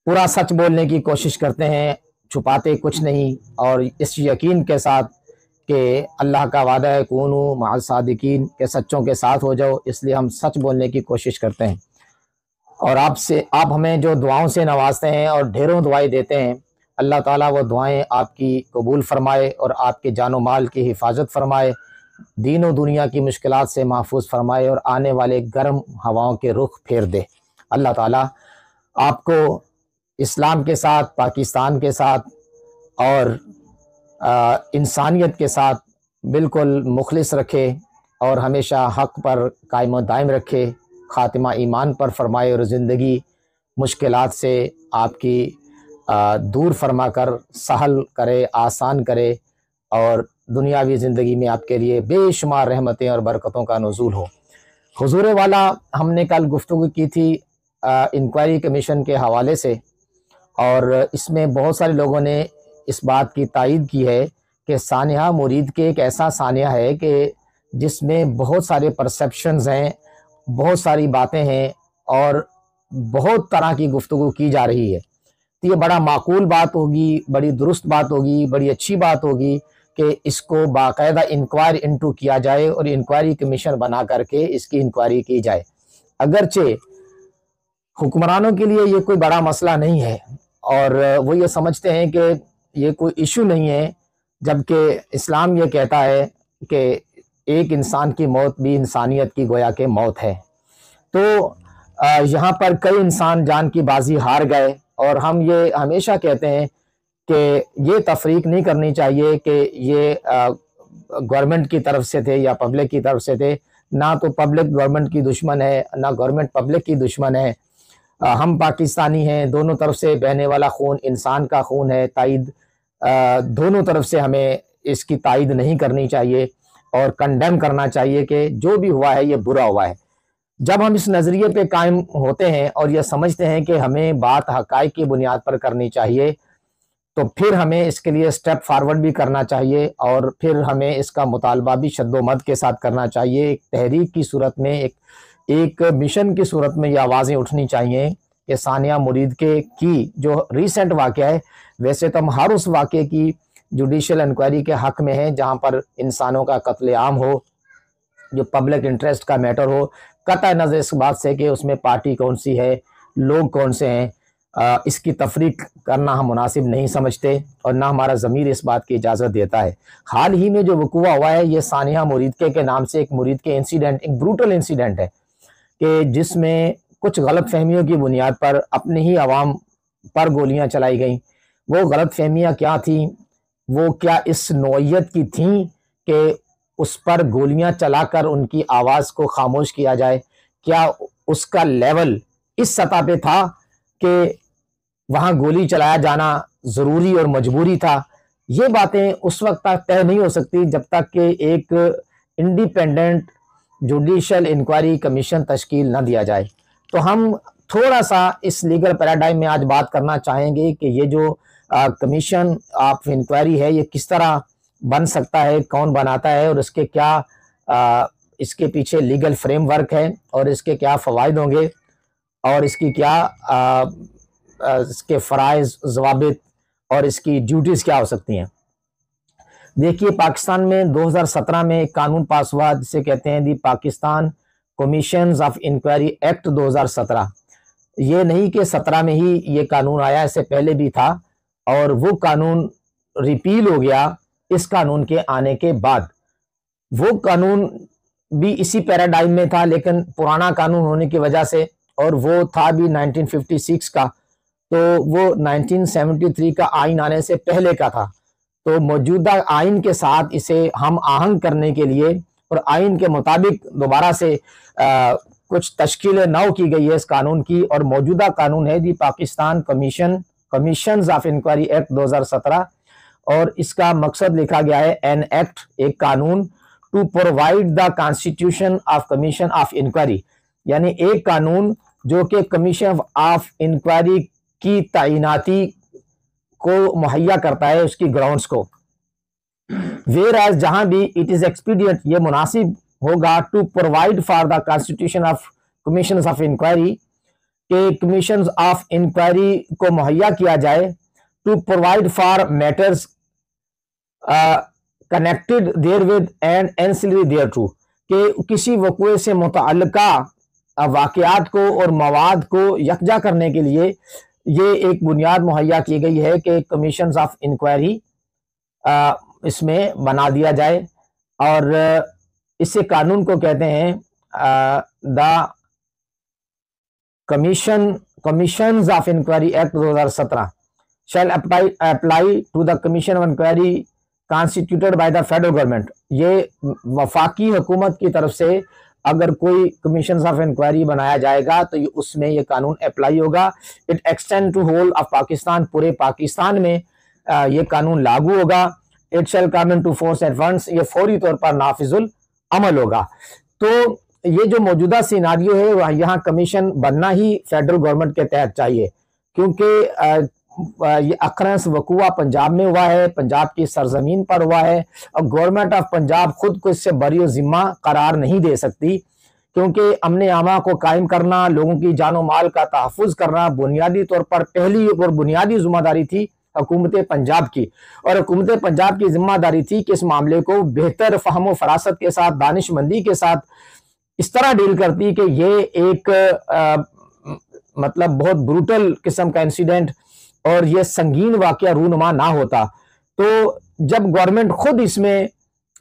पूरा सच बोलने की कोशिश करते हैं, छुपाते कुछ नहीं, और इस यकीन के साथ कि अल्लाह का वादा है कूनू मअल सादिकीन, के सच्चों के साथ हो जाओ, इसलिए हम सच बोलने की कोशिश करते हैं। और आपसे आप हमें जो दुआओं से नवाजते हैं और ढेरों दुआएं देते हैं, अल्लाह ताला वो दुआएं आपकी कबूल फरमाए और आपके जानो माल की हिफाजत फरमाए, दीन और दुनिया की मुश्किलात से महफूज फरमाए और आने वाले गर्म हवाओं के रुख फेर दे। अल्लाह ताला आपको इस्लाम के साथ, पाकिस्तान के साथ और इंसानियत के साथ बिल्कुल मुखलिस रखे और हमेशा हक़ पर कायम दायम रखे, ख़ातिमा ईमान पर फरमाए और ज़िंदगी मुश्किलात से आपकी दूर फरमा कर सहल करे, आसान करे, और दुनियावी ज़िंदगी में आपके लिए बेशुमार रहमतें और बरकतों का नुज़ूल हो। हुज़ूर वाला, हमने कल गुफ्तगू की थी इंक्वायरी कमीशन के हवाले से, और इसमें बहुत सारे लोगों ने इस बात की तायीद की है कि सानिया मुरीद के एक ऐसा सानिया है कि जिसमें बहुत सारे परसेप्शंस हैं, बहुत सारी बातें हैं और बहुत तरह की गुफ्तगू की जा रही है। तो ये बड़ा माकूल बात होगी, बड़ी दुरुस्त बात होगी, बड़ी अच्छी बात होगी कि इसको बाकायदा इंक्वायरी इंटू किया जाए और इंक्वायरी कमीशन बना करके इसकी इंक्वायरी की जाए। अगरचे हुक्मरानों के लिए ये कोई बड़ा मसला नहीं है और वो ये समझते हैं कि ये कोई इशू नहीं है, जबकि इस्लाम ये कहता है कि एक इंसान की मौत भी इंसानियत की गोया के मौत है। तो यहाँ पर कई इंसान जान की बाजी हार गए, और हम ये हमेशा कहते हैं कि ये तफरीक नहीं करनी चाहिए कि ये गवर्नमेंट की तरफ से थे या पब्लिक की तरफ से थे। ना तो पब्लिक गवर्नमेंट की दुश्मन है, ना गवर्नमेंट पब्लिक की दुश्मन है। हम पाकिस्तानी हैं, दोनों तरफ से बहने वाला खून इंसान का खून है। तायद दोनों तरफ से हमें इसकी तायद नहीं करनी चाहिए और कंडेम करना चाहिए कि जो भी हुआ है ये बुरा हुआ है। जब हम इस नज़रिए पे कायम होते हैं और ये समझते हैं कि हमें बात हक़ाइक़ की बुनियाद पर करनी चाहिए, तो फिर हमें इसके लिए स्टेप फॉरवर्ड भी करना चाहिए और फिर हमें इसका मुतालबा भी शद्दोमत के साथ करना चाहिए। एक तहरीक की सूरत में, एक मिशन की सूरत में ये आवाज़ें उठनी चाहिए कि सानिया मुरीद के की जो रिसेंट वाक़या है, वैसे तो हम हर उस वाक़े की जुडिशल इंक्वायरी के हक़ में हैं जहाँ पर इंसानों का कत्लेआम हो, जो पब्लिक इंटरेस्ट का मैटर हो, कतई नज़र इस बात से कि उसमें पार्टी कौन सी है, लोग कौन से हैं, इसकी तफरीक करना हम मुनासिब नहीं समझते और ना हमारा ज़मीर इस बात की इजाज़त देता है। हाल ही में जो वक़ूआ हुआ है, ये सानिया मुरीद के नाम से एक मुरीद के इंसिडेंट, एक ब्रूटल इंसिडेंट है कि जिसमें कुछ गलत फहमियों की बुनियाद पर अपने ही अवाम पर गोलियां चलाई गईं। वो गलत फहमियाँ क्या थीं? वो क्या इस नौइयत की थीं कि उस पर गोलियां चलाकर उनकी आवाज़ को खामोश किया जाए? क्या उसका लेवल इस सतह पे था कि वहाँ गोली चलाया जाना ज़रूरी और मजबूरी था? ये बातें उस वक्त तक तय नहीं हो सकती जब तक कि एक इंडिपेंडेंट जुडिशल इंक्वायरी कमीशन तश्कील न दिया जाए। तो हम थोड़ा सा इस लीगल पैराडाइम में आज बात करना चाहेंगे कि ये जो कमीशन ऑफ इंक्वायरी है, ये किस तरह बन सकता है, कौन बनाता है और इसके क्या इसके पीछे लीगल फ्रेमवर्क है और इसके क्या फ़वाइद होंगे और इसकी क्या इसके फ़राइज़, ज़वाबित और इसकी ड्यूटीज़ क्या हो सकती हैं। देखिए, पाकिस्तान में 2017 में एक कानून पास हुआ जिसे कहते हैं the Pakistan commissions of inquiry act 2017। ये नहीं कि 17 में ही ये कानून आया, इससे पहले भी था और वो कानून रिपील हो गया इस कानून के आने के बाद। वो कानून भी इसी पैराडाइम में था, लेकिन पुराना कानून होने की वजह से, और वो था भी 1956 का, तो वो 1973 का आइन आने से पहले का था। तो मौजूदा आइन के साथ इसे हम आहंग करने के लिए और आइन के मुताबिक दोबारा से कुछ तश्कील नौ की गई है इस कानून की, और मौजूदा कानून है the Pakistan commissions of inquiry act 2017, और इसका मकसद लिखा गया है एन एक्ट, एक कानून, to provide the constitution of commission of inquiry, यानी एक कानून जो कि कमीशन ऑफ इंक्वायरी की तैनाती को मुहैया करता है, उसकी ग्राउंड्स को। वेयर एज जहां भी इट इज एक्सपीडियंट, ये मुनासिब होगा, to provide for the constitution of commission of inquiry, कि कमीशन ऑफ इंक्वायरी को मुहैया किया जाए to provide for matters connected therewith and ancillary thereto, कि किसी वक़्वे से मुतअल्लिका वाक़यात को और मवाद को यकजा करने के लिए ये एक बुनियाद मुहैया की गई है कि कमीशन ऑफ इंक्वायरी इसमें बना दिया जाए। और इससे कानून को कहते हैं the commissions of inquiry act 2017 shall apply to the commission of inquiry constituted by the federal government. ये वफाकी हुकूमत की तरफ से अगर कोई कमीशन ऑफ इंक्वायरी बनाया जाएगा तो उसमें ये कानून अप्लाई होगा। It extend to whole of Pakistan, पूरे पाकिस्तान में ये कानून लागू होगा। It shall come into force at once, ये फौरी तौर पर नाफिजुल अमल होगा। तो ये जो मौजूदा सिनारियो है वह यहाँ कमीशन बनना ही फेडरल गवर्नमेंट के तहत चाहिए, क्योंकि ये अक्रेंस वकूआ पंजाब में हुआ है, पंजाब की सरजमीन पर हुआ है, और गवर्नमेंट ऑफ पंजाब खुद को इससे बरी जिम्मा करार नहीं दे सकती, क्योंकि अमन आमा को कायम करना, लोगों की जानो माल का तहफ़्फ़ुज़ करना बुनियादी तौर पर पहली और बुनियादी जिम्मेदारी थी हुकूमत पंजाब की। और हुकूमत पंजाब की जिम्मेदारी थी कि इस मामले को बेहतर फ़हम फरासत के साथ, दानिशमंदी के साथ इस तरह डील करती कि ये एक मतलब बहुत ब्रूटल किस्म का इंसिडेंट और ये संगीन वाकया रूनुमा ना होता। तो जब गवर्नमेंट खुद इसमें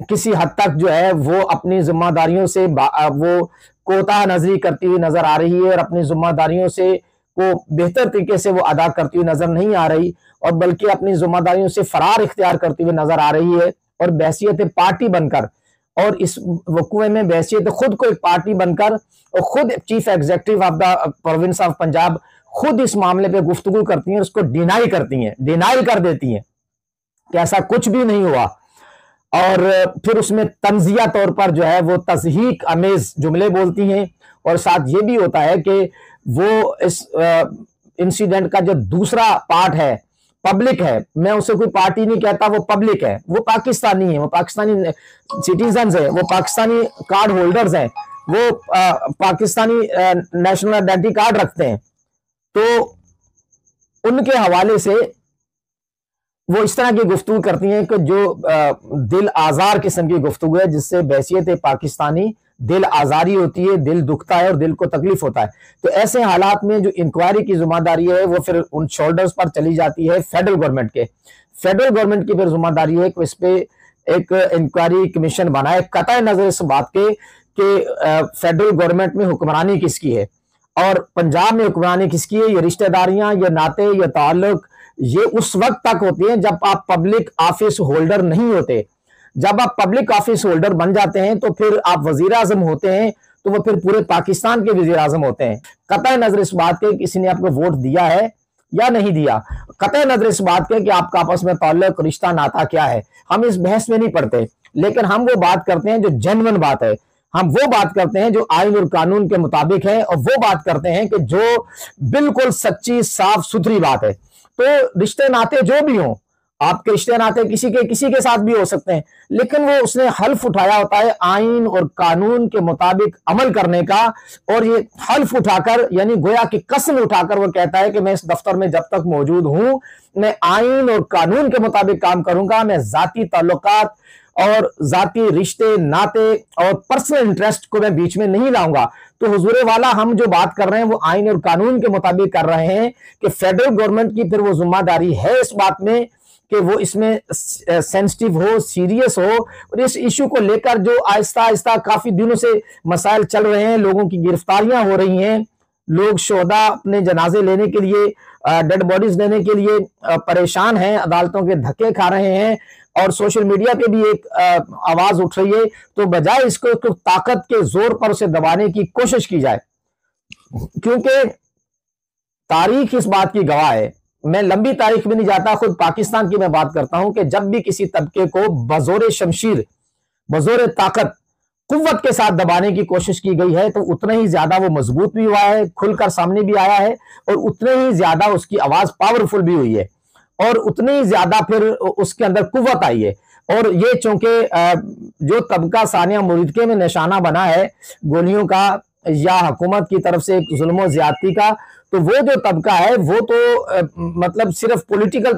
किसी हद तक जो है वो अपनी जिम्मेदारियों से वो कोताह नजरी करती हुई नजर आ रही है और अपनी जिम्मेदारियों से को बेहतर तरीके से वो अदा करती हुई नजर नहीं आ रही, और बल्कि अपनी जिम्मेदारियों से फरार इख्तियार करती हुई नजर आ रही है, और बहसियत पार्टी बनकर, और इस वकूए में बहसियत खुद को एक पार्टी बनकर और खुद chief executive of the province of Punjab खुद इस मामले पे गुफ्तगू करती हैं, उसको डिनाई करती हैं, डिनाई कर देती हैं कि ऐसा कुछ भी नहीं हुआ। और फिर उसमें तंजिया तौर पर जो है वो तज़हीक अमेज जुमले बोलती हैं। और साथ ये भी होता है कि वो इस इंसिडेंट का जो दूसरा पार्ट है पब्लिक है, मैं उसे कोई पार्टी नहीं कहता, वो पब्लिक है, वो पाकिस्तानी है, वो पाकिस्तानी सिटीजन है, वो पाकिस्तानी कार्ड होल्डर्स हैं, वो पाकिस्तानी नेशनल आइडेंटिटी कार्ड रखते हैं। तो उनके हवाले से वो इस तरह की गुफ्तगू करती हैं कि जो दिल आज़ार किस्म की गुफ्तगू है, जिससे बहसियत पाकिस्तानी दिल आज़ारी होती है, दिल दुखता है और दिल को तकलीफ होता है। तो ऐसे हालात में जो इंक्वायरी की जिम्मेदारी है वो फिर उन शोल्डर्स पर चली जाती है फेडरल गवर्नमेंट के। फेडरल गवर्नमेंट की फिर जिम्मेदारी है कि इस पे एक इंक्वायरी कमीशन बनाए, कतई नजर इस बात के कि फेडरल गवर्नमेंट में हुक्मरानी किसकी है और पंजाब में हुक्मरानी किसकी है। ये रिश्तेदारियां, ये नाते, ये ताल्लुक ये उस वक्त तक होते हैं जब आप पब्लिक ऑफिस होल्डर नहीं होते। जब आप पब्लिक ऑफिस होल्डर बन जाते हैं तो फिर आप वजीर आजम होते हैं, तो वो फिर पूरे पाकिस्तान के वजीर आजम होते हैं। कतई नजर इस बात के किसी ने आपको वोट दिया है या नहीं दिया, कतई नजर इस बात के कि आपका आपस में ताल्लुक, रिश्ता, नाता क्या है, हम इस बहस में नहीं पड़ते। लेकिन हम वो बात करते हैं जो जेन्युइन बात है, हम वो बात करते हैं जो आइन और कानून के मुताबिक है, और वो बात करते हैं कि जो बिल्कुल सच्ची साफ सुथरी बात है। तो रिश्ते नाते जो भी हों, आपके रिश्ते नाते किसी के साथ भी हो सकते हैं, लेकिन वो उसने हल्फ उठाया होता है आइन और कानून के मुताबिक अमल करने का। और ये हल्फ उठाकर यानी गोया की कसम उठाकर वो कहता है कि मैं इस दफ्तर में जब तक मौजूद हूं मैं आइन और कानून के मुताबिक काम करूंगा, मैं जाती ताल्लुकात और जाती रिश्ते नाते और पर्सनल इंटरेस्ट को मैं बीच में नहीं लाऊंगा। तो हुजूरे वाला हम जो बात कर रहे हैं वो आइन और कानून के मुताबिक कर रहे हैं कि फेडरल गवर्नमेंट की फिर वो जिम्मेदारी है इस बात में कि वो इसमें सेंसिटिव हो, सीरियस हो। और इस इशू को लेकर जो आहिस्ता आहिस्ता काफी दिनों से मसाइल चल रहे हैं, लोगों की गिरफ्तारियां हो रही हैं, लोग शोहदा अपने जनाजे लेने के लिए, डेड बॉडीज लेने के लिए परेशान हैं, अदालतों के धक्के खा रहे हैं, और सोशल मीडिया पे भी एक आवाज उठ रही है। तो बजाय इसको ताकत के जोर पर उसे दबाने की कोशिश की जाए, क्योंकि तारीख इस बात की गवाह है। मैं लंबी तारीख में नहीं जाता, खुद पाकिस्तान की मैं बात करता हूं कि जब भी किसी तबके को बजोर शमशीर, बजोर ताकत, कुव्वत के साथ दबाने की कोशिश की गई है तो उतना ही ज्यादा वो मजबूत भी हुआ है, खुलकर सामने भी आया है, और उतने ही ज्यादा उसकी आवाज पावरफुल भी हुई है, और उतनी ही ज्यादा फिर उसके अंदर कुव्वत आई है। और ये चूंकि जो तबका सानिया मुरीदके में निशाना बना है गोलियों का या हुकूमत की तरफ से जुल्म ज्यादती का, तो वो जो तबका है वो तो मतलब सिर्फ पॉलिटिकल